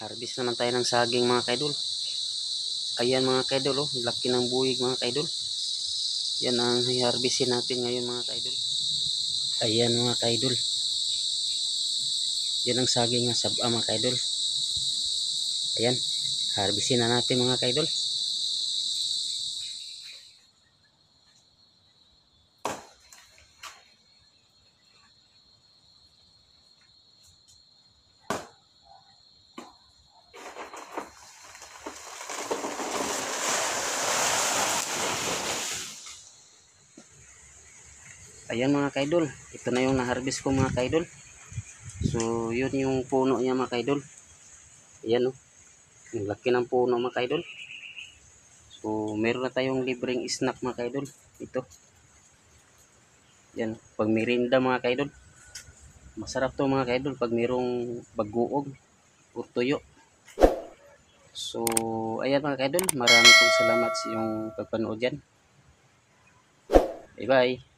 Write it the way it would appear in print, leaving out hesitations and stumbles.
Harvest naman tayo ng saging mga kaidol. Ayan mga kaidol, oh, laki ng buwig mga kaidol. Yan ang i-harvestin natin ngayon mga kaidol. Ayan mga kaidol. Yan ang saging nga saba mga kaidol. Ayan, harvestin na natin mga kaidol. Ayan mga kaidol, ito na yung na-harvest ko mga kaidol. So yun yung puno niya mga kaidol. Ayan oh, yung laki ng puno mga kaidol. So meron na tayong libreng snack mga kaidol. Ito. Yan, pag merinda mga kaidol. Masarap to mga kaidol pag merong bagoong o tuyo. So ayan mga kaidol, marami pong salamat sa iyong pagpanood dyan. Bye bye.